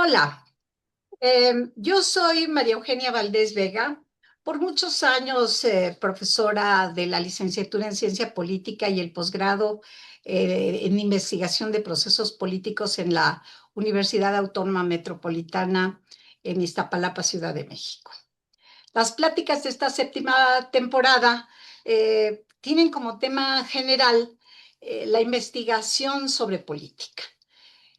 Hola, yo soy María Eugenia Valdés Vega, por muchos años profesora de la licenciatura en Ciencia Política y el posgrado en Investigación de Procesos Políticos en la Universidad Autónoma Metropolitana en Iztapalapa, Ciudad de México. Las pláticas de esta séptima temporada tienen como tema general la investigación sobre política.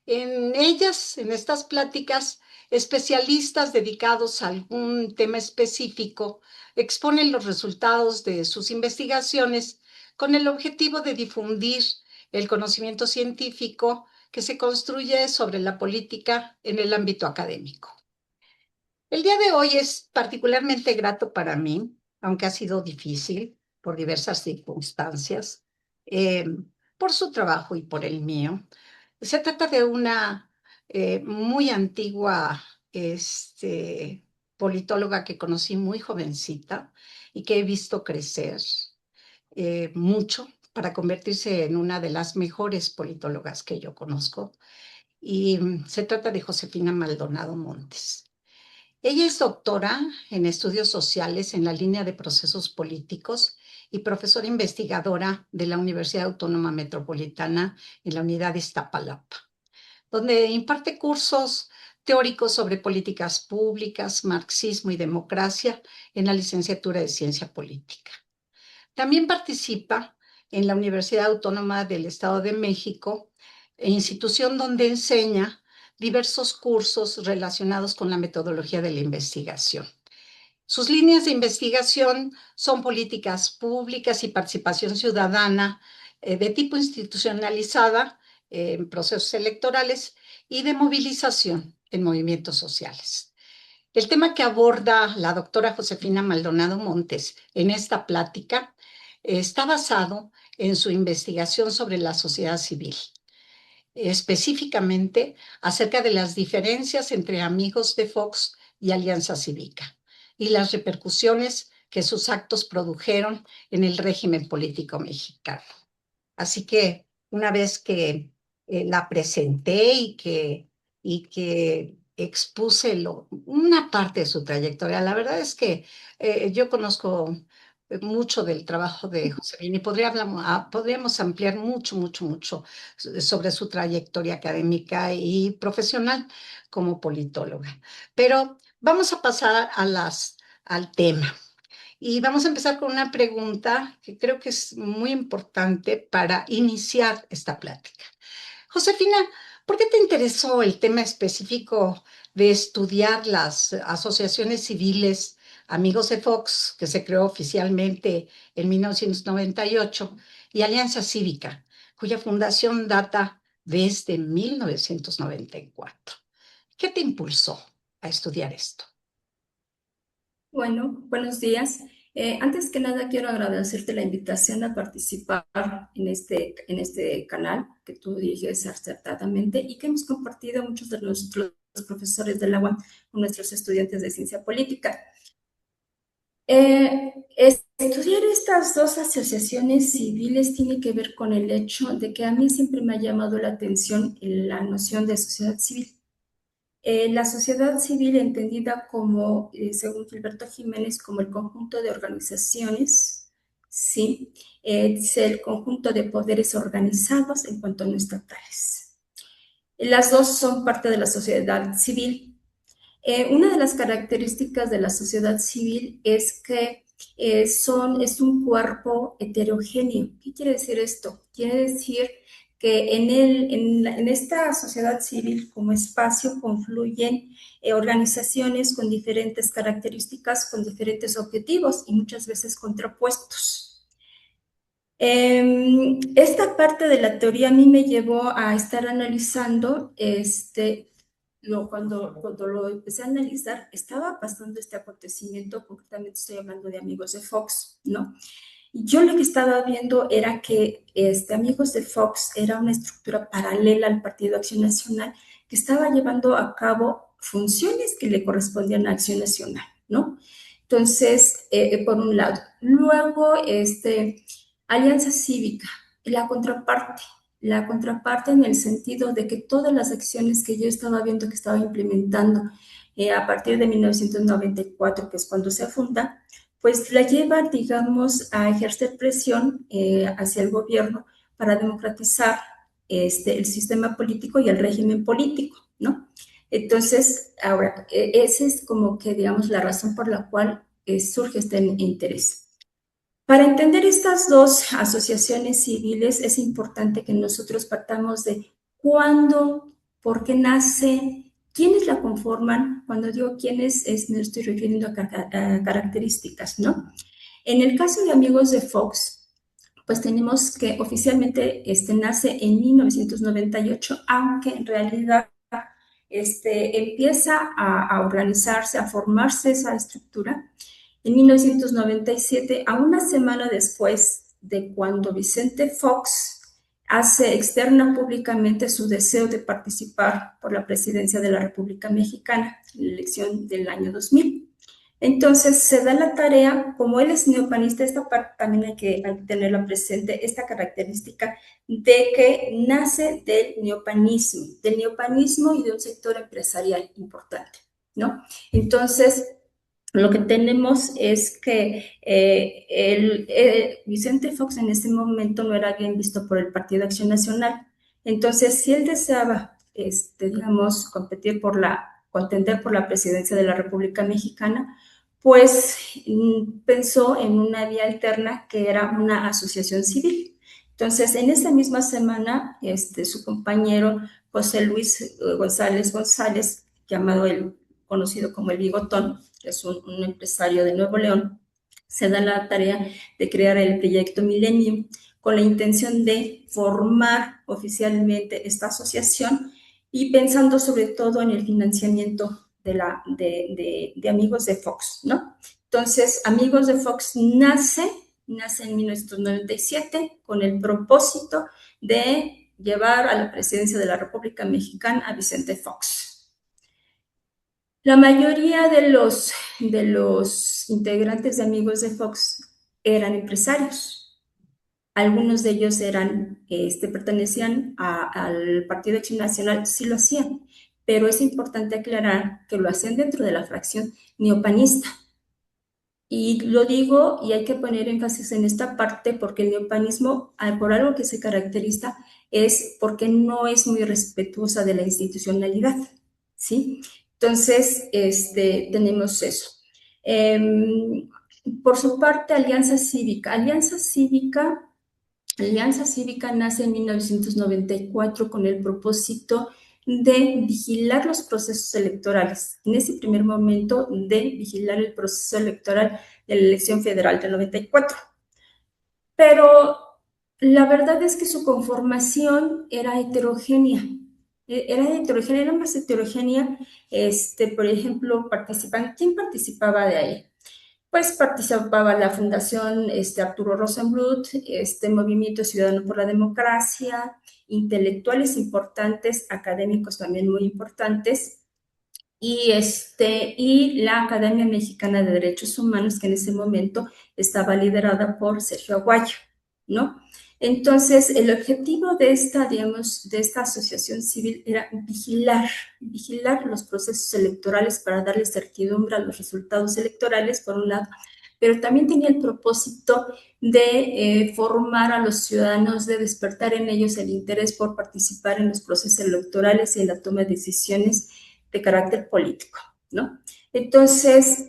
En ellas, en estas pláticas, especialistas dedicados a algún tema específico exponen los resultados de sus investigaciones con el objetivo de difundir el conocimiento científico que se construye sobre la política en el ámbito académico. El día de hoy es particularmente grato para mí, aunque ha sido difícil por diversas circunstancias, eh, por su trabajo y por el mío. Se trata de una muy antigua politóloga que conocí muy jovencita y que he visto crecer mucho para convertirse en una de las mejores politólogas que yo conozco. Y se trata de Josefina Maldonado Montes. Ella es doctora en estudios sociales en la línea de procesos políticos y profesora investigadora de la Universidad Autónoma Metropolitana en la unidad de Iztapalapa, donde imparte cursos teóricos sobre políticas públicas, marxismo y democracia en la licenciatura de Ciencia Política. También participa en la Universidad Autónoma del Estado de México, institución donde enseña diversos cursos relacionados con la metodología de la investigación. Sus líneas de investigación son políticas públicas y participación ciudadana de tipo institucionalizada en procesos electorales y de movilización en movimientos sociales. El tema que aborda la doctora Josefina Maldonado Montes en esta plática está basado en su investigación sobre la sociedad civil, específicamente acerca de las diferencias entre Amigos de Fox y Alianza Cívica y las repercusiones que sus actos produjeron en el régimen político mexicano. Así que una vez que la presenté y que expuse una parte de su trayectoria, la verdad es que yo conozco mucho del trabajo de Josefina y podríamos ampliar mucho, mucho, mucho sobre su trayectoria académica y profesional como politóloga. Pero vamos a pasar al tema. Y vamos a empezar con una pregunta que creo que es muy importante para iniciar esta plática. Josefina, ¿por qué te interesó el tema específico de estudiar las asociaciones civiles Amigos de Fox, que se creó oficialmente en 1998, y Alianza Cívica, cuya fundación data desde 1994? ¿Qué te impulsó a estudiar esto? Bueno, buenos días. Antes que nada, quiero agradecerte la invitación a participar en este canal que tú diriges acertadamente y que hemos compartido muchos de nuestros profesores de la UAM con nuestros estudiantes de ciencia política. Estudiar estas dos asociaciones civiles tiene que ver con el hecho de que a mí siempre me ha llamado la atención la noción de sociedad civil. La sociedad civil entendida como, según Gilberto Jiménez, como el conjunto de organizaciones, ¿sí? Es el conjunto de poderes organizados en cuanto no estatales. Las dos son parte de la sociedad civil. Una de las características de la sociedad civil es que es un cuerpo heterogéneo. ¿Qué quiere decir esto? Quiere decir que en esta sociedad civil como espacio confluyen organizaciones con diferentes características, con diferentes objetivos y muchas veces contrapuestos. Esta parte de la teoría a mí me llevó a estar analizando cuando lo empecé a analizar, estaba pasando este acontecimiento, concretamente estoy hablando de Amigos de Fox, ¿no? Y yo lo que estaba viendo era que Amigos de Fox era una estructura paralela al Partido Acción Nacional que estaba llevando a cabo funciones que le correspondían a Acción Nacional, ¿no? Entonces, por un lado. Luego, Alianza Cívica, la contraparte. La contraparte en el sentido de que todas las acciones que yo estaba viendo que estaba implementando a partir de 1994, que es cuando se funda, pues la lleva, digamos, a ejercer presión hacia el gobierno para democratizar el sistema político y el régimen político, ¿no? Entonces, ahora, esa es como que, digamos, la razón por la cual surge este interés. Para entender estas dos asociaciones civiles es importante que nosotros partamos de cuándo, por qué nace, quiénes la conforman. Cuando digo quiénes, me estoy refiriendo a características, ¿no? En el caso de Amigos de Fox, pues tenemos que oficialmente nace en 1998, aunque en realidad empieza a organizarse, a formarse esa estructura en 1997, a una semana después de cuando Vicente Fox hace externa públicamente su deseo de participar por la presidencia de la República Mexicana en la elección del año 2000. Entonces se da la tarea, como él es neopanista, esta parte también hay que tenerla presente, esta característica de que nace del neopanismo y de un sector empresarial importante, ¿no? Entonces, lo que tenemos es que Vicente Fox en ese momento no era bien visto por el Partido Acción Nacional. Entonces, si él deseaba, digamos, contender por la presidencia de la República Mexicana, pues pensó en una vía alterna que era una asociación civil. Entonces, en esa misma semana, su compañero José Luis González, llamado el conocido como el Bigotón, que es un empresario de Nuevo León, se da la tarea de crear el proyecto Millennium con la intención de formar oficialmente esta asociación y pensando sobre todo en el financiamiento de Amigos de Fox, ¿no? Entonces, Amigos de Fox nace en 1997 con el propósito de llevar a la presidencia de la República Mexicana a Vicente Fox. La mayoría de los integrantes de Amigos de Fox eran empresarios. Algunos de ellos pertenecían al Partido de Acción Nacional, sí lo hacían, pero es importante aclarar que lo hacían dentro de la fracción neopanista. Y lo digo y hay que poner énfasis en esta parte porque el neopanismo, por algo que se caracteriza, es porque no es muy respetuosa de la institucionalidad, ¿sí? Entonces, tenemos eso. Por su parte, Alianza Cívica. Alianza Cívica nace en 1994 con el propósito de vigilar los procesos electorales. En ese primer momento, de vigilar el proceso electoral de la elección federal del 94. Pero la verdad es que su conformación era heterogénea. Era más heterogénea. Por ejemplo, ¿quién participaba de ahí? Pues participaba la Fundación Arturo Rosenbluth, Movimiento Ciudadano por la Democracia, intelectuales importantes, académicos también muy importantes, y la Academia Mexicana de Derechos Humanos, que en ese momento estaba liderada por Sergio Aguayo, ¿no? Entonces, el objetivo digamos, de esta asociación civil era vigilar los procesos electorales para darle certidumbre a los resultados electorales, por un lado, pero también tenía el propósito de formar a los ciudadanos, de despertar en ellos el interés por participar en los procesos electorales y en la toma de decisiones de carácter político, ¿no? Entonces,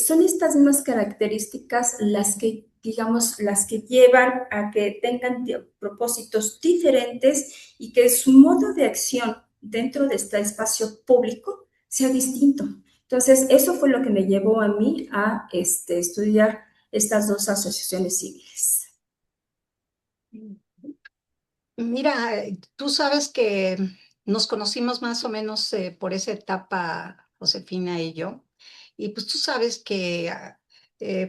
son estas mismas características las que, digamos, las que llevan a que tengan propósitos diferentes y que su modo de acción dentro de este espacio público sea distinto. Entonces, eso fue lo que me llevó a mí a estudiar estas dos asociaciones civiles. Mira, tú sabes que nos conocimos más o menos por esa etapa, Josefina y yo, y pues tú sabes que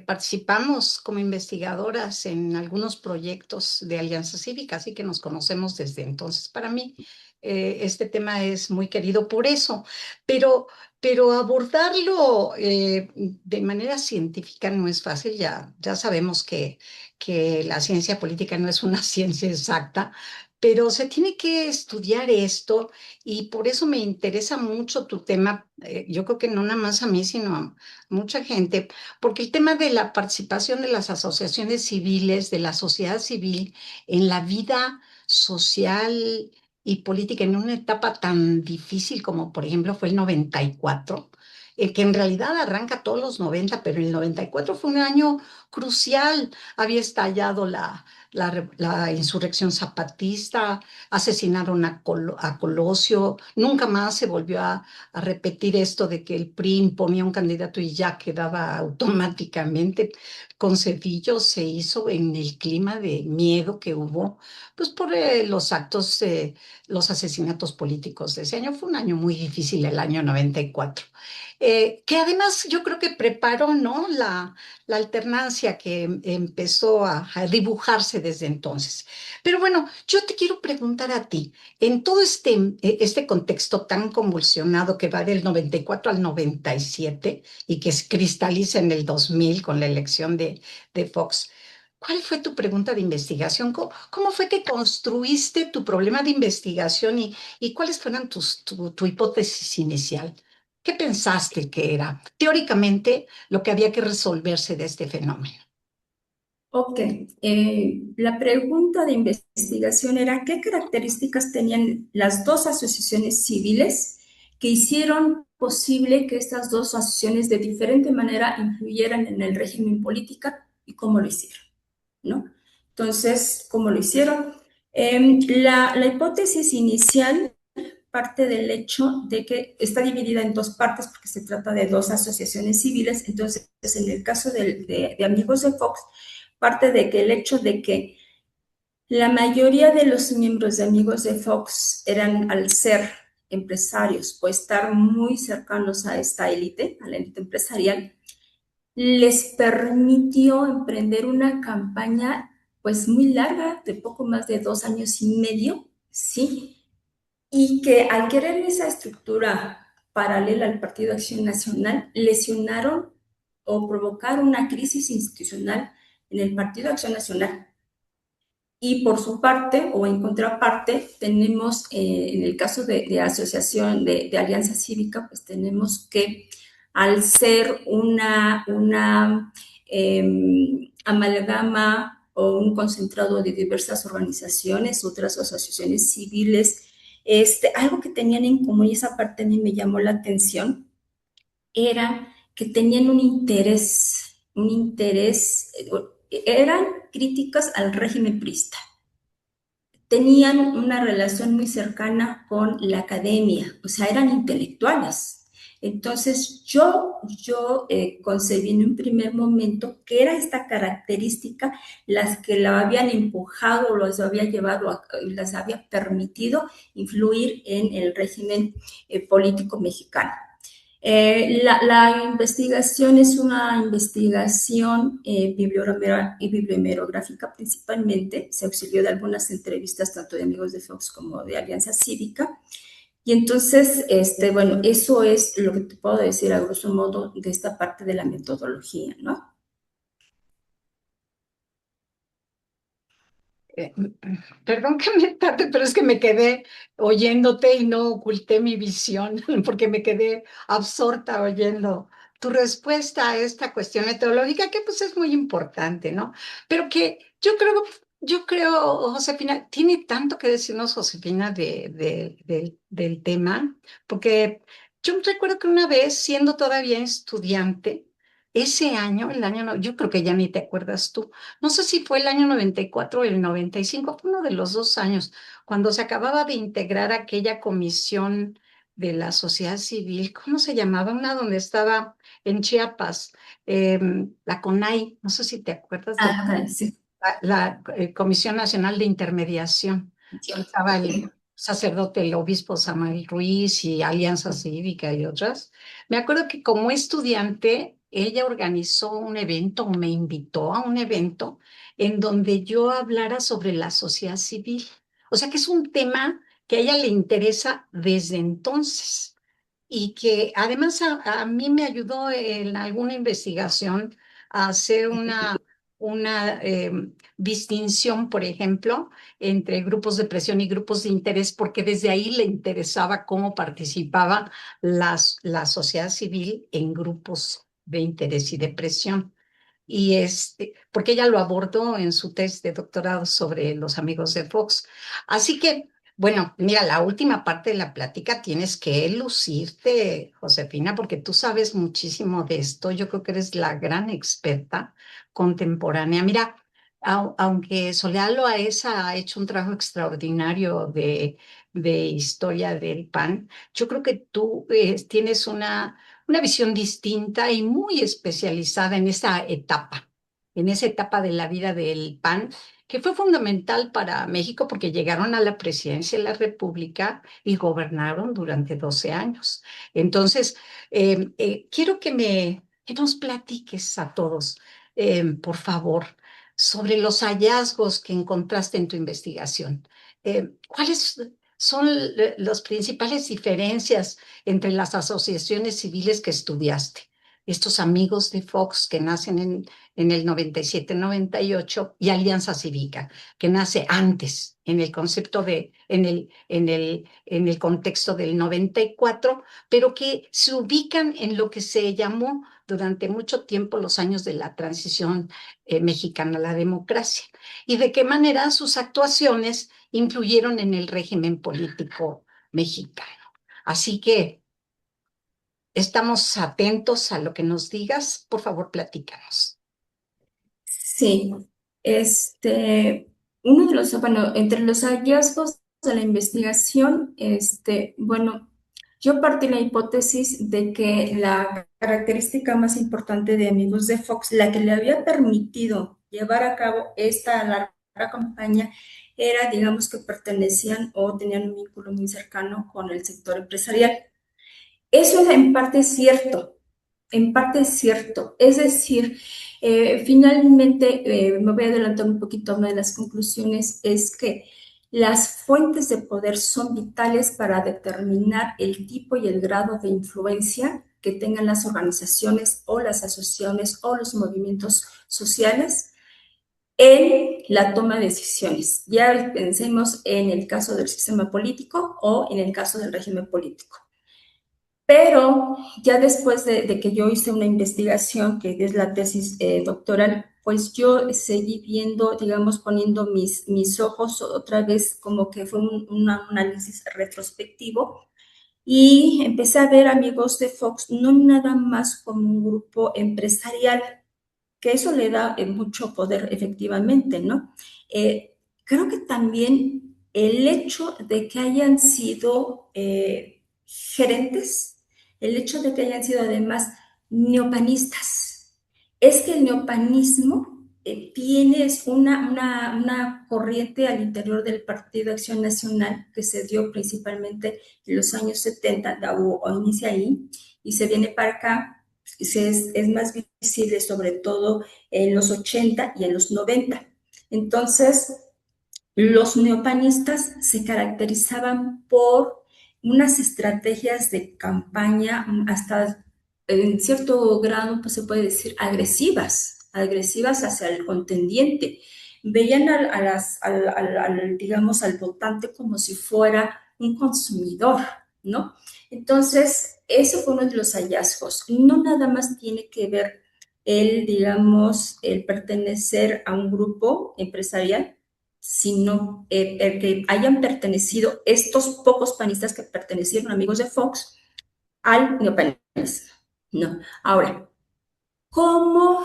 participamos como investigadoras en algunos proyectos de Alianza Cívica, así que nos conocemos desde entonces. Para mí, este tema es muy querido por eso, pero, pero abordarlo de manera científica no es fácil. Ya sabemos que la ciencia política no es una ciencia exacta, pero se tiene que estudiar esto y por eso me interesa mucho tu tema. Yo creo que no nada más a mí, sino a mucha gente, porque el tema de la participación de las asociaciones civiles, de la sociedad civil en la vida social y política en una etapa tan difícil como por ejemplo fue el 94, que en realidad arranca todos los 90, pero el 94 fue un año crucial. Había estallado la insurrección zapatista, asesinaron a Colosio, nunca más se volvió a repetir esto de que el PRI imponía un candidato y ya quedaba automáticamente. Con Cedillo se hizo en el clima de miedo que hubo, pues por los actos, los asesinatos políticos de ese año. Fue un año muy difícil, el año 94. Que además yo creo que preparó, ¿no? La alternancia que empezó a dibujarse desde entonces. Pero bueno, yo te quiero preguntar a ti, en todo este contexto tan convulsionado que va del 94 al 97 y que se cristaliza en el 2000 con la elección de Fox, ¿cuál fue tu pregunta de investigación? ¿Cómo fue que construiste tu problema de investigación y cuáles fueron tu hipótesis inicial? ¿Qué pensaste que era teóricamente lo que había que resolverse de este fenómeno? Ok, la pregunta de investigación era qué características tenían las dos asociaciones civiles que hicieron posible que estas dos asociaciones de diferente manera influyeran en el régimen político y cómo lo hicieron, ¿no? Entonces, ¿cómo lo hicieron? La hipótesis inicial parte del hecho de que está dividida en dos partes porque se trata de dos asociaciones civiles. Entonces, en el caso de Amigos de Fox, parte de que el hecho de que la mayoría de los miembros de Amigos de Fox eran, al ser empresarios o estar muy cercanos a esta élite, a la élite empresarial, les permitió emprender una campaña pues muy larga, de poco más de 2 años y medio, ¿sí? Y que al querer esa estructura paralela al Partido Acción Nacional, lesionaron o provocaron una crisis institucional en el Partido Acción Nacional. Y por su parte, o en contraparte, tenemos, en el caso de asociación de Alianza Cívica, pues tenemos que al ser amalgama o un concentrado de diversas organizaciones, otras asociaciones civiles, algo que tenían en común, y esa parte a mí me llamó la atención, era que tenían eran críticas al régimen priista, tenían una relación muy cercana con la academia, o sea, eran intelectuales. Entonces yo concebí en un primer momento que era esta característica las que la habían empujado, los había llevado, las había permitido influir en el régimen político mexicano. La investigación es una investigación bibliohemerográfica principalmente, se auxilió de algunas entrevistas tanto de Amigos de Fox como de Alianza Cívica, y entonces, bueno, eso es lo que te puedo decir a grosso modo de esta parte de la metodología, ¿no? Eh, Perdón que me tarde, pero es que me quedé oyéndote y no oculté mi visión, porque me quedé absorta oyendo tu respuesta a esta cuestión metodológica, que pues es muy importante, ¿no? Pero que yo creo, Josefina, tiene tanto que decirnos, Josefina, del tema, porque yo recuerdo que una vez, siendo todavía estudiante, ese año, el año, yo creo que ya ni te acuerdas tú. No sé si fue el año 94 o el 95, fue uno de los dos años, cuando se acababa de integrar aquella comisión de la sociedad civil. ¿Cómo se llamaba? Una donde estaba en Chiapas, la CONAI, no sé si te acuerdas de Ah, sí. la Comisión Nacional de Intermediación. Estaba el sacerdote, el obispo Samuel Ruiz y Alianza Cívica y otras. Me acuerdo que como estudiante, ella organizó un evento, o me invitó a un evento en donde yo hablara sobre la sociedad civil. O sea que es un tema que a ella le interesa desde entonces y que además a mí me ayudó en alguna investigación a hacer una distinción, por ejemplo, entre grupos de presión y grupos de interés, porque desde ahí le interesaba cómo participaba la sociedad civil en grupos de interés y de presión. Y porque ella lo abordó en su tesis de doctorado sobre los amigos de Fox. Así que, bueno, mira, la última parte de la plática tienes que lucirte, Josefina, porque tú sabes muchísimo de esto. Yo creo que eres la gran experta contemporánea. Mira, aunque Soledad Loaesa ha hecho un trabajo extraordinario de historia del PAN, yo creo que tú tienes una visión distinta y muy especializada en esa etapa de la vida del PAN, que fue fundamental para México porque llegaron a la presidencia de la República y gobernaron durante 12 años. Entonces, quiero que nos platiques a todos, por favor, sobre los hallazgos que encontraste en tu investigación. ¿Cuáles son las principales diferencias entre las asociaciones civiles que estudiaste? Estos amigos de Fox que nacen en el 97-98 y Alianza Cívica, que nace antes, en el concepto en el contexto del 94, pero que se ubican en lo que se llamó durante mucho tiempo los años de la transición mexicana a la democracia, y de qué manera sus actuaciones influyeron en el régimen político mexicano. Así que estamos atentos a lo que nos digas. Por favor, platícanos. Sí, uno de los, bueno, entre los hallazgos de la investigación, bueno, yo partí la hipótesis de que la característica más importante de Amigos de Fox, la que le había permitido llevar a cabo esta larga campaña, era, digamos, que pertenecían o tenían un vínculo muy cercano con el sector empresarial. Eso es en parte cierto, en parte es cierto. Es decir, finalmente, me voy a adelantar un poquito a una de las conclusiones, es que las fuentes de poder son vitales para determinar el tipo y el grado de influencia que tengan las organizaciones o las asociaciones o los movimientos sociales en la toma de decisiones. Ya pensemos en el caso del sistema político o en el caso del régimen político. Pero ya después de que yo hice una investigación, que es la tesis doctoral, pues yo seguí viendo, digamos, poniendo mis ojos otra vez, como que fue un análisis retrospectivo, y empecé a ver Amigos de Fox no nada más como un grupo empresarial, que eso le da mucho poder efectivamente, ¿no? Creo que también el hecho de que hayan sido gerentes, el hecho de que hayan sido además neopanistas, es que el neopanismo tiene una corriente al interior del Partido Acción Nacional que se dio principalmente en los años 70, o inicia ahí, y se viene para acá. Es más visible sobre todo en los 80 y en los 90. Entonces, los neopanistas se caracterizaban por unas estrategias de campaña hasta en cierto grado, pues se puede decir, agresivas hacia el contendiente. Veían digamos, al votante como si fuera un consumidor, ¿no? Entonces, eso fue uno de los hallazgos. No nada más tiene que ver digamos, el pertenecer a un grupo empresarial, sino el que hayan pertenecido estos pocos panistas que pertenecieron, amigos de Fox, al neopanismo. No. Ahora, como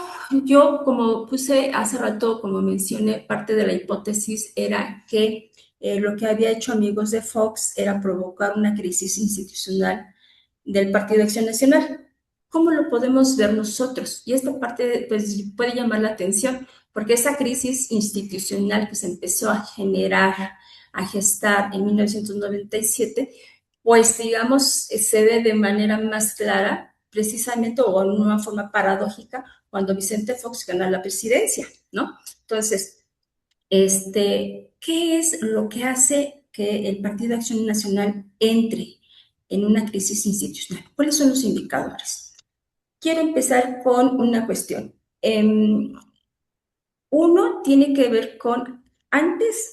puse hace rato, como mencioné, parte de la hipótesis era que lo que había hecho Amigos de Fox era provocar una crisis institucional del Partido de Acción Nacional. ¿Cómo lo podemos ver nosotros? Y esta parte pues, puede llamar la atención, porque esa crisis institucional que se empezó a generar, a gestar en 1997, pues digamos, se ve de manera más clara, precisamente o en una forma paradójica, cuando Vicente Fox gana la presidencia, ¿no? Entonces, ¿qué es lo que hace que el Partido de Acción Nacional entre en una crisis institucional? ¿Cuáles son los indicadores? Quiero empezar con una cuestión. Uno tiene que ver con antes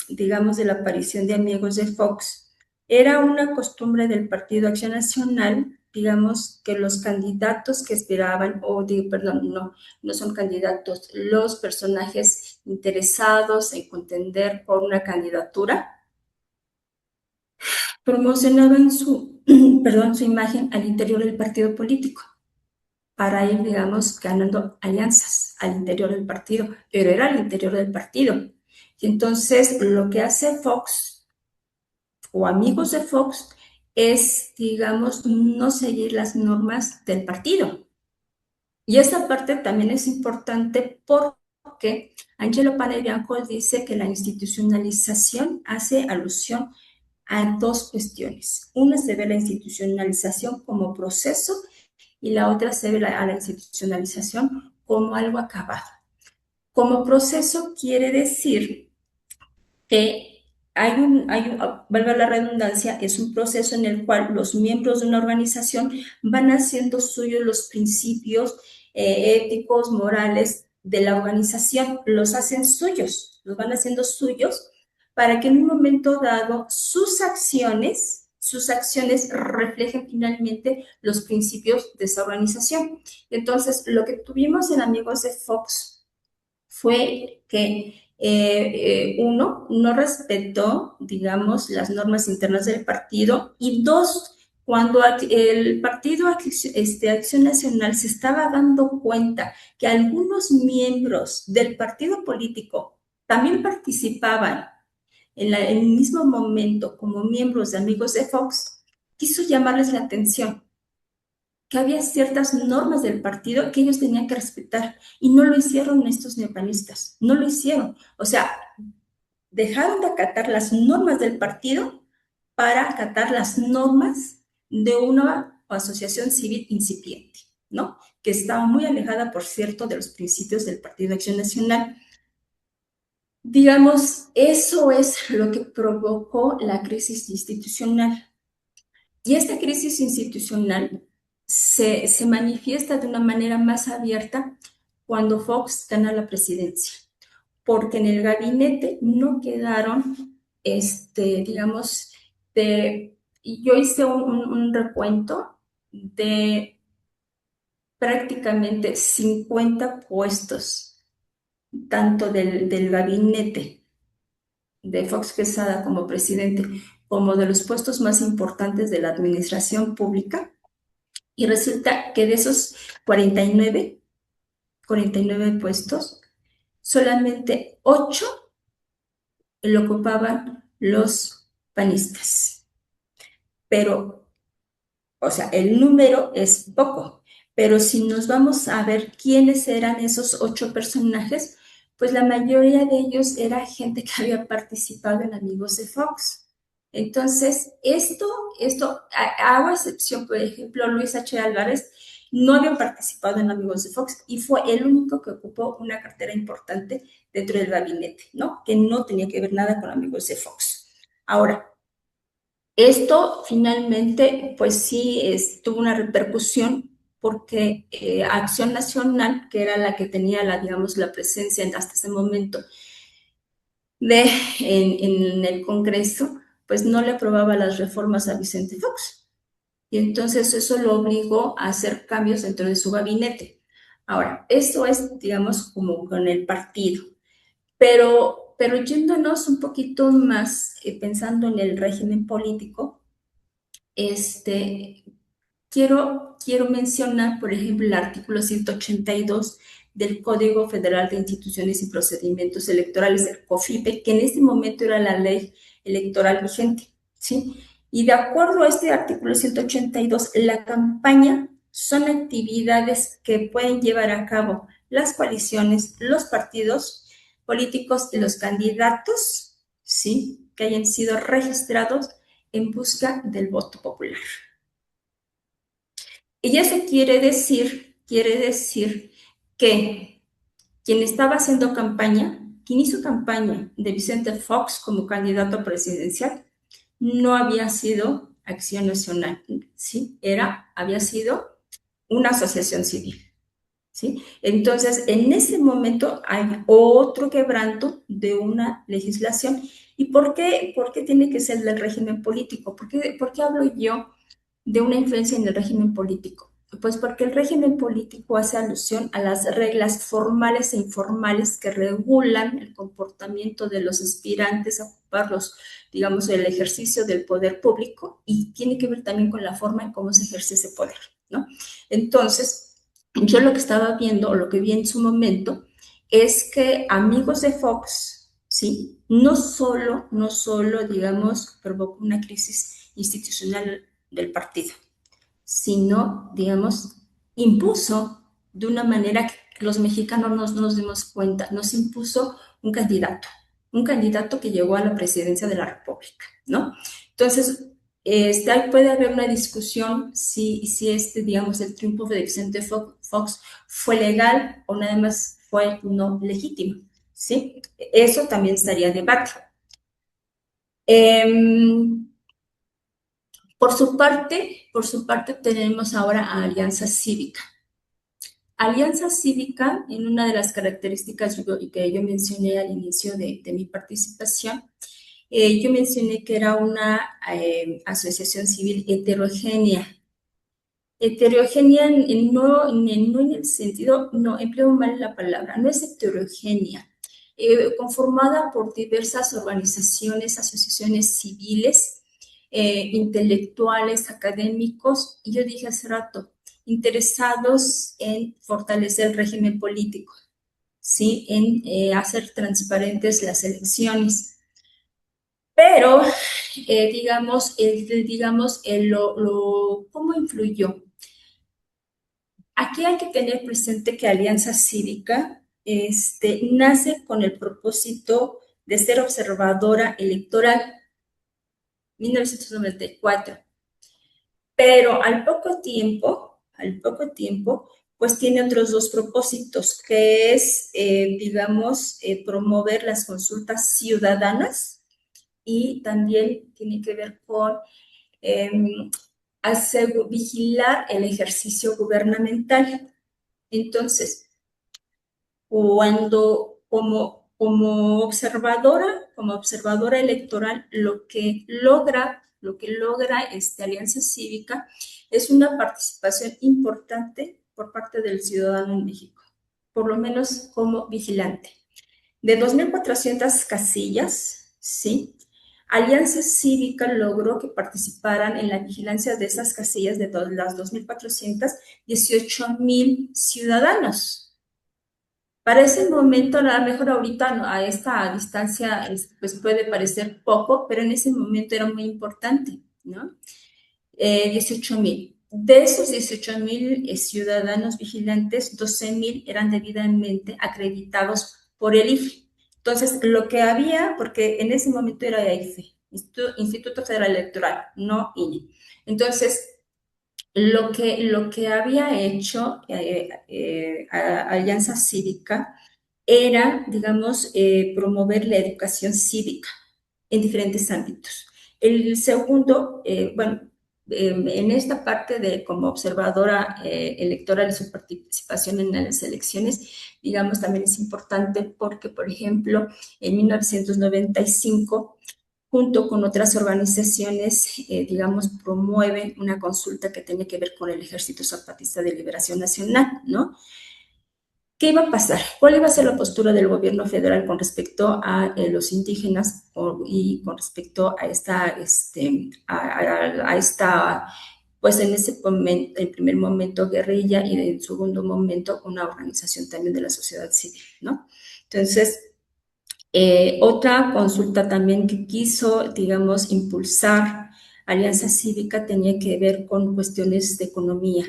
digamos, de la aparición de Amigos de Fox, era una costumbre del Partido Acción Nacional, digamos, que los candidatos que esperaban, perdón, no son candidatos, los personajes interesados en contender por una candidatura, promocionaban perdón, su imagen al interior del partido político para ir, digamos, ganando alianzas al interior del partido, pero era al interior del partido. Y entonces lo que hace Fox o amigos de Fox es, digamos, no seguir las normas del partido. Y esa parte también es importante porque Angelo Panebianco dice que la institucionalización hace alusión a dos cuestiones. Una se ve la institucionalización como proceso y la otra se ve a la institucionalización como algo acabado. Como proceso quiere decir que valga la redundancia, es un proceso en el cual los miembros de una organización van haciendo suyos los principios éticos, morales de la organización, los hacen suyos, los van haciendo suyos para que en un momento dado sus acciones reflejen finalmente los principios de esa organización. Entonces, lo que tuvimos en Amigos de Fox fue que uno, no respetó, digamos, las normas internas del partido y dos, cuando el partido Acción Nacional se estaba dando cuenta que algunos miembros del partido político también participaban en el mismo momento como miembros de Amigos de Fox, quiso llamarles la atención que había ciertas normas del partido que ellos tenían que respetar y no lo hicieron estos neopanistas, no lo hicieron. O sea, dejaron de acatar las normas del partido para acatar las normas de una asociación civil incipiente, ¿no? Que estaba muy alejada, por cierto, de los principios del Partido de Acción Nacional. Digamos, eso es lo que provocó la crisis institucional. Y esta crisis institucional se manifiesta de una manera más abierta cuando Fox gana la presidencia, porque en el gabinete no quedaron, digamos, yo hice un recuento de prácticamente 50 puestos, tanto del gabinete de Fox Quesada como presidente, como de los puestos más importantes de la administración pública. Y resulta que de esos 49 puestos, solamente 8 lo ocupaban los panistas. Pero, o sea, el número es poco, pero si nos vamos a ver quiénes eran esos 8 personajes, pues la mayoría de ellos era gente que había participado en Amigos de Fox. Entonces, hago excepción, por ejemplo, Luis H. Álvarez no había participado en Amigos de Fox y fue el único que ocupó una cartera importante dentro del gabinete, ¿no? Que no tenía que ver nada con Amigos de Fox. Ahora, esto finalmente, pues sí, tuvo una repercusión porque Acción Nacional, que era la que tenía digamos, la presencia hasta ese momento en el Congreso, pues no le aprobaba las reformas a Vicente Fox. Y entonces eso lo obligó a hacer cambios dentro de su gabinete. Ahora, esto es, digamos, como con el partido. Pero yéndonos un poquito más, pensando en el régimen político, quiero mencionar, por ejemplo, el artículo 182 del Código Federal de Instituciones y Procedimientos Electorales, el COFIPE, que en este momento era la ley electoral vigente, ¿sí? Y de acuerdo a este artículo 182, la campaña son actividades que pueden llevar a cabo las coaliciones, los partidos políticos y los candidatos, ¿sí? Que hayan sido registrados en busca del voto popular. Y eso quiere decir que quien estaba haciendo campaña, quien hizo campaña de Vicente Fox como candidato presidencial, no había sido Acción Nacional, ¿sí? Había sido una asociación civil. ¿sí? Entonces, en ese momento hay otro quebranto de una legislación. ¿Y por qué tiene que ser del régimen político? Por qué hablo yo de una influencia en el régimen político? Pues porque el régimen político hace alusión a las reglas formales e informales que regulan el comportamiento de los aspirantes a ocupar los, digamos, el ejercicio del poder público, y tiene que ver también con la forma en cómo se ejerce ese poder, ¿no? Entonces, yo lo que estaba viendo, o lo que vi en su momento, es que amigos de Fox, ¿sí? No solo, digamos, provocó una crisis institucional del partido, sino, digamos, impuso de una manera que los mexicanos nos dimos cuenta, nos impuso un candidato que llegó a la presidencia de la República, ¿no? Entonces, ahí puede haber una discusión si digamos, el triunfo de Vicente Fox fue legal o nada más fue no legítimo, ¿sí? Eso también estaría en debate. Por su parte tenemos ahora a Alianza Cívica. Alianza Cívica, en una de las características que yo mencioné al inicio de mi participación, yo mencioné que era una asociación civil heterogénea. Heterogénea no en el sentido, no, empleo mal la palabra, no es heterogénea, conformada por diversas organizaciones, asociaciones civiles, intelectuales, académicos, y yo dije hace rato, interesados en fortalecer el régimen político, ¿sí? En hacer transparentes las elecciones. Pero, ¿cómo influyó? Aquí hay que tener presente que Alianza Cívica nace con el propósito de ser observadora electoral, 1994, pero al poco tiempo, pues tiene otros dos propósitos, que es, promover las consultas ciudadanas, y también tiene que ver con eh, vigilar el ejercicio gubernamental. Entonces, como observadora electoral, lo que logra esta Alianza Cívica es una participación importante por parte del ciudadano en México, por lo menos como vigilante. De 2.400 casillas, ¿sí? Alianza Cívica logró que participaran en la vigilancia de esas casillas, de todas las 2.400, 18,000 ciudadanos. Para ese momento, a lo mejor ahorita a esta distancia pues puede parecer poco, pero en ese momento era muy importante, ¿no? 18,000. De esos 18,000 ciudadanos vigilantes, 12,000 eran debidamente acreditados por el IFE. Entonces, lo que había, porque en ese momento era IFE, Instituto Federal Electoral, no INE. Entonces, lo que había hecho Alianza Cívica era, digamos, promover la educación cívica en diferentes ámbitos. El segundo, bueno, en esta parte de como observadora electoral y su participación en las elecciones, digamos, también es importante porque, por ejemplo, en 1995, junto con otras organizaciones, digamos, promueve una consulta que tiene que ver con el Ejército Zapatista de Liberación Nacional, ¿no? ¿Qué iba a pasar? ¿Cuál iba a ser la postura del gobierno federal con respecto a los indígenas y con respecto a esta, pues en ese momento, en primer momento guerrilla, y en segundo momento una organización también de la sociedad civil, ¿no? Entonces, otra consulta también que quiso, digamos, impulsar Alianza Cívica tenía que ver con cuestiones de economía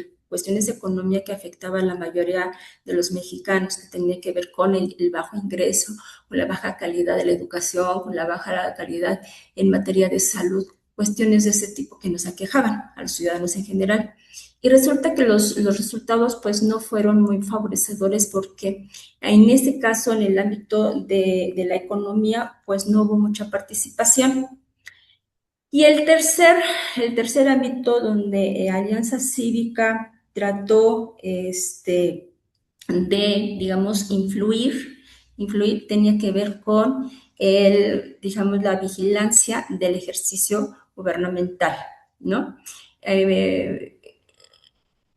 que afectaban a la mayoría de los mexicanos, que tenía que ver con el bajo ingreso, con la baja calidad de la educación, con la baja calidad en materia de salud, cuestiones de ese tipo que nos aquejaban a los ciudadanos en general. Y resulta que los resultados pues no fueron muy favorecedores, porque en este caso, en el ámbito de la economía, pues no hubo mucha participación. Y el tercer ámbito donde Alianza Cívica trató de, digamos, influir tenía que ver con digamos, la vigilancia del ejercicio gubernamental, ¿no? Eh,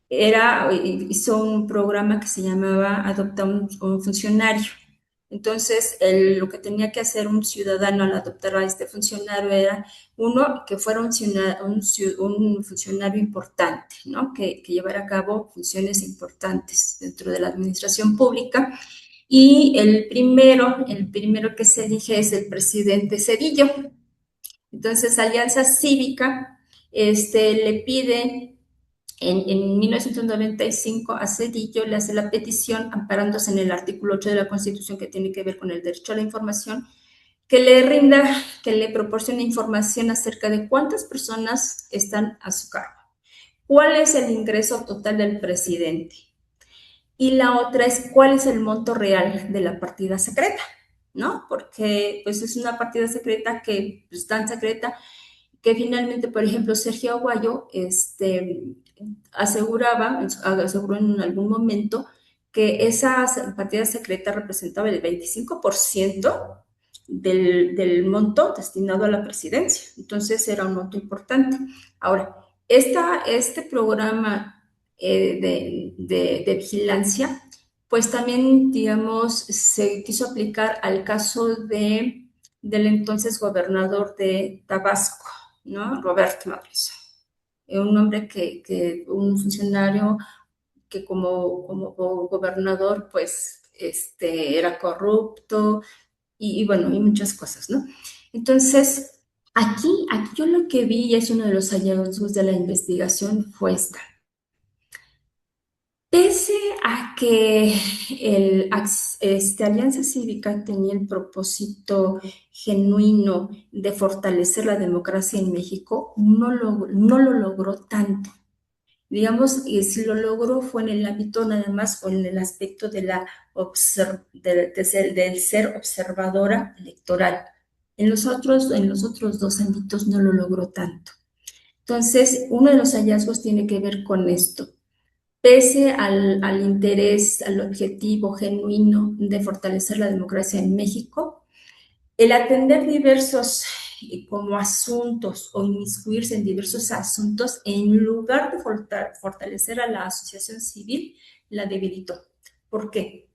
hizo un programa que se llamaba Adopta un funcionario. Entonces, lo que tenía que hacer un ciudadano al adoptar a este funcionario era, uno, que fuera un funcionario importante, ¿no? Que llevara a cabo funciones importantes dentro de la administración pública. Y el primero que se elige es el presidente Cedillo. Entonces, Alianza Cívica le pide en 1995 a Cedillo le hace la petición, amparándose en el artículo 8 de la Constitución que tiene que ver con el derecho a la información, que le proporcione información acerca de cuántas personas están a su cargo, cuál es el ingreso total del presidente y la otra es cuál es el monto real de la partida secreta, ¿no? Porque pues es una partida secreta que pues, tan secreta que finalmente, por ejemplo, Sergio Aguayo aseguró en algún momento que esa partida secreta representaba el 25% del monto destinado a la presidencia. Entonces era un monto importante. Ahora, este programa de vigilancia, pues también, digamos, se quiso aplicar al caso del entonces gobernador de Tabasco, ¿no? Roberto Mauricio. Un hombre un funcionario que como gobernador, pues, era corrupto y bueno, y muchas cosas, ¿no? Entonces, aquí yo lo que vi, y es uno de los hallazgos de la investigación, fue esta. Pese a que Alianza Cívica tenía el propósito genuino de fortalecer la democracia en México, no lo logró tanto. Digamos, y si lo logró fue en el ámbito nada más o en el aspecto del ser observadora electoral. En los otros dos ámbitos no lo logró tanto. Entonces, uno de los hallazgos tiene que ver con esto. Pese al interés, al objetivo genuino de fortalecer la democracia en México, el atender diversos como asuntos o inmiscuirse en diversos asuntos, en lugar de fortalecer a la asociación civil, la debilitó. ¿Por qué?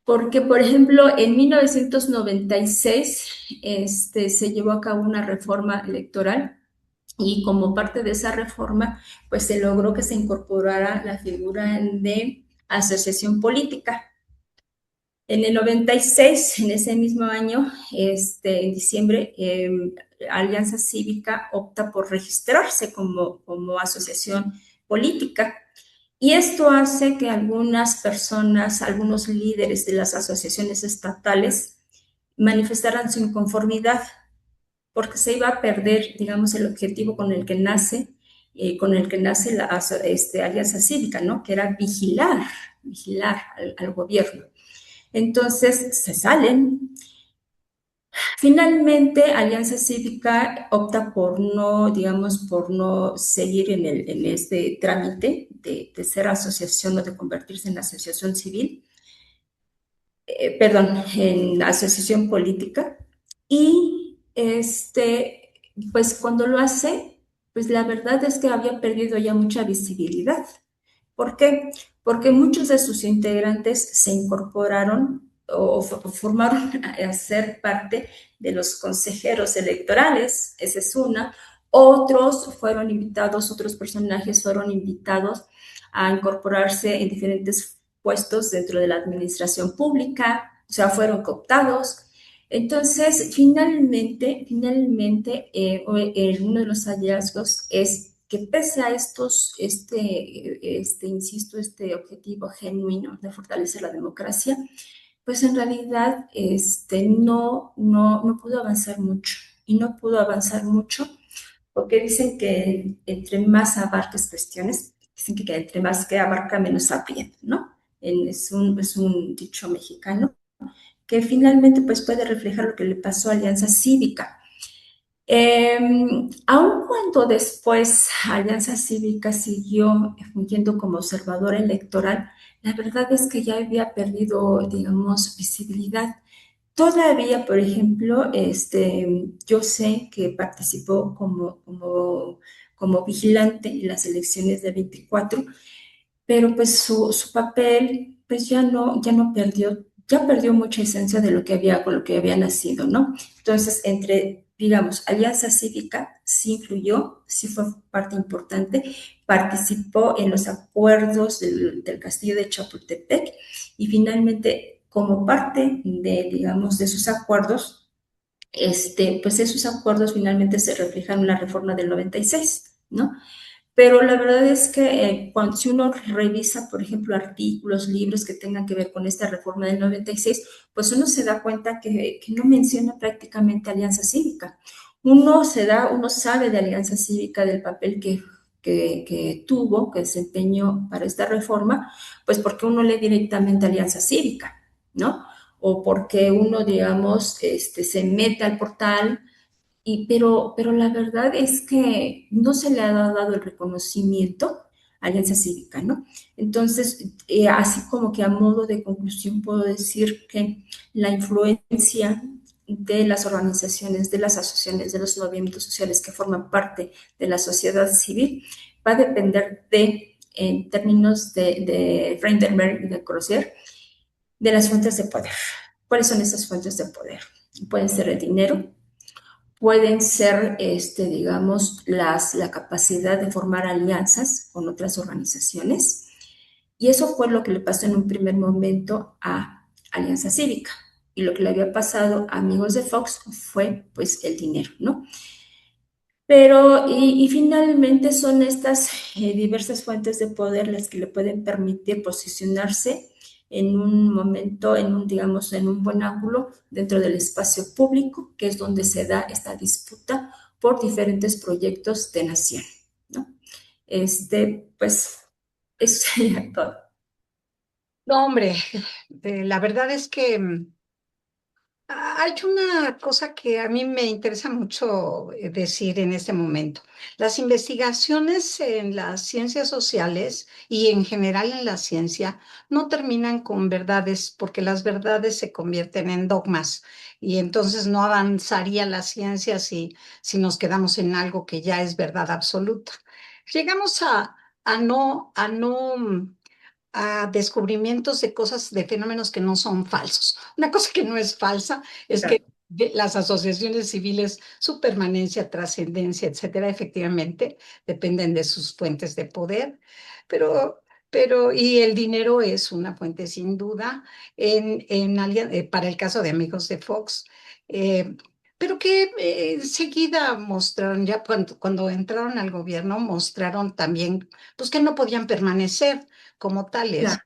Porque, por ejemplo, en 1996 se llevó a cabo una reforma electoral y como parte de esa reforma, pues se logró que se incorporara la figura de asociación política. En el 96, en ese mismo año, en diciembre, Alianza Cívica opta por registrarse como asociación política. Y esto hace que algunas personas, algunos líderes de las asociaciones estatales manifestaran su inconformidad porque se iba a perder, digamos, el objetivo con el que nace la Alianza Cívica, ¿no? Que era vigilar al gobierno. Entonces se salen. Finalmente, Alianza Cívica opta por no, digamos, por no seguir en este trámite de ser asociación o de convertirse en asociación civil, perdón, en asociación política. Y pues cuando lo hace, pues la verdad es que había perdido ya mucha visibilidad. ¿Por qué? Porque muchos de sus integrantes se incorporaron o formaron a ser parte de los consejeros electorales, esa es una. Otros personajes fueron invitados a incorporarse en diferentes puestos dentro de la administración pública, o sea, fueron cooptados. Entonces, finalmente, uno de los hallazgos es que pese a insisto, este objetivo genuino de fortalecer la democracia, pues en realidad no pudo avanzar mucho. Y no pudo avanzar mucho porque dicen que entre más abarques cuestiones, dicen que entre más que abarca, menos aprieta, ¿no? Es un dicho mexicano que finalmente pues puede reflejar lo que le pasó a Alianza Cívica. Aun cuando después Alianza Cívica siguió fungiendo como observadora electoral, la verdad es que ya había perdido, digamos, visibilidad. Todavía, por ejemplo, yo sé que participó como vigilante en las elecciones de 24, pero pues su papel pues ya no perdió, ya perdió mucha esencia de lo que había, con lo que había nacido, ¿no? Entonces, digamos, Alianza Cívica sí influyó, sí fue parte importante, participó en los acuerdos del Castillo de Chapultepec y finalmente, como parte de, digamos, de sus acuerdos, pues esos acuerdos finalmente se reflejan en la reforma del 96, ¿no? Pero la verdad es que si uno revisa, por ejemplo, artículos, libros que tengan que ver con esta reforma del 96, pues uno se da cuenta que no menciona prácticamente Alianza Cívica. Uno sabe de Alianza Cívica, del papel que tuvo, que desempeñó para esta reforma, pues porque uno lee directamente Alianza Cívica, ¿no? O porque uno, digamos, se mete al portal pero la verdad es que no se le ha dado el reconocimiento a Alianza Cívica, ¿no? Entonces, así como que a modo de conclusión puedo decir que la influencia de las organizaciones, de las asociaciones, de los movimientos sociales que forman parte de la sociedad civil va a depender en términos de Freidenberg y de Crosier, de las fuentes de poder. ¿Cuáles son esas fuentes de poder? Pueden ser el dinero, pueden ser, digamos, la capacidad de formar alianzas con otras organizaciones. Y eso fue lo que le pasó en un primer momento a Alianza Cívica. Y lo que le había pasado a Amigos de Fox fue, pues, el dinero, ¿no? Pero, y finalmente son estas diversas fuentes de poder las que le pueden permitir posicionarse en un momento, digamos, en un buen ángulo dentro del espacio público, que es donde se da esta disputa por diferentes proyectos de nación, ¿no? Pues, eso sería todo. No, hombre, la verdad es que hay una cosa que a mí me interesa mucho decir en este momento. Las investigaciones en las ciencias sociales y en general en la ciencia no terminan con verdades porque las verdades se convierten en dogmas y entonces no avanzaría la ciencia si nos quedamos en algo que ya es verdad absoluta. Llegamos a descubrimientos de cosas, de fenómenos que no son falsos. Una cosa que no es falsa es que las asociaciones civiles, su permanencia, trascendencia, etcétera, efectivamente dependen de sus fuentes de poder, pero, y el dinero es una fuente sin duda para el caso de Amigos de Fox. eh, pero que enseguida mostraron, ya cuando entraron al gobierno, mostraron también pues, que no podían permanecer como Claro. tales.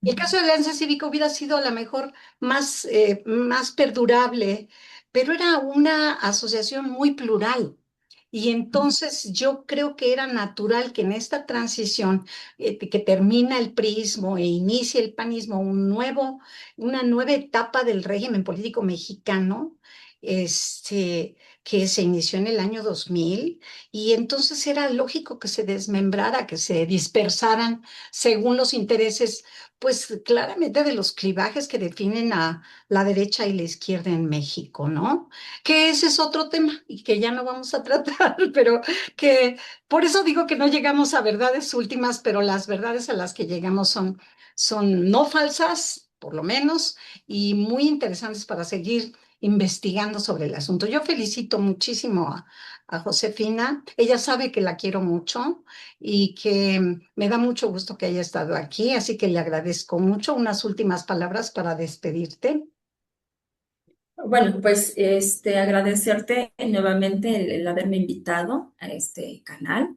El caso de la Alianza Cívica hubiera sido a lo mejor más perdurable, pero era una asociación muy plural. Y entonces yo creo que era natural que en esta transición que termina el prismo e inicia el panismo, una nueva etapa del régimen político mexicano, que se inició en el año 2000, y entonces era lógico que se desmembrara, que se dispersaran según los intereses, pues claramente de los clivajes que definen a la derecha y la izquierda en México, ¿no? Que ese es otro tema y que ya no vamos a tratar, pero que por eso digo que no llegamos a verdades últimas, pero las verdades a las que llegamos son no falsas, por lo menos, y muy interesantes para seguir investigando sobre el asunto. Yo felicito muchísimo a Josefina. Ella sabe que la quiero mucho y que me da mucho gusto que haya estado aquí, así que le agradezco mucho. Unas últimas palabras para despedirte. Bueno, pues agradecerte nuevamente el haberme invitado a este canal.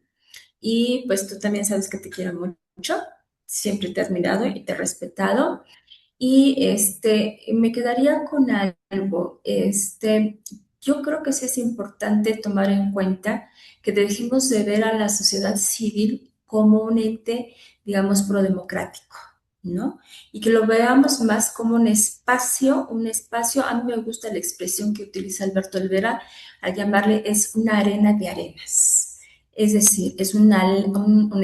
Y pues tú también sabes que te quiero mucho, siempre te he admirado y te he respetado. Y me quedaría con algo. Yo creo que sí es importante tomar en cuenta que dejemos de ver a la sociedad civil como un ente, digamos, prodemocrático. ¿no? Y que lo veamos más como un espacio, a mí me gusta la expresión que utiliza Alberto Olvera al llamarle es una arena de arenas. Es decir, es un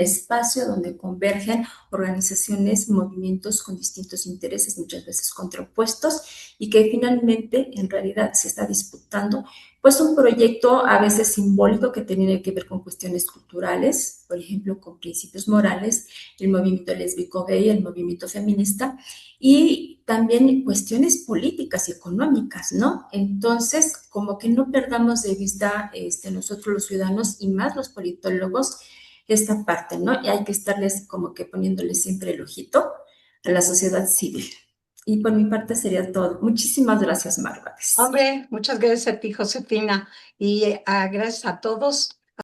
espacio donde convergen organizaciones, movimientos con distintos intereses, muchas veces contrapuestos, y que finalmente en realidad se está disputando pues un proyecto a veces simbólico que tiene que ver con cuestiones culturales, por ejemplo, con principios morales, el movimiento lésbico gay, el movimiento feminista, y también cuestiones políticas y económicas, ¿no? Entonces, como que no perdamos de vista nosotros los ciudadanos y más los politólogos esta parte, ¿no? Y hay que estarles como que poniéndoles siempre el ojito a la sociedad civil. Y por mi parte sería todo. Muchísimas gracias, Margaret. Hombre, muchas gracias a ti, Josefina, y gracias a todos.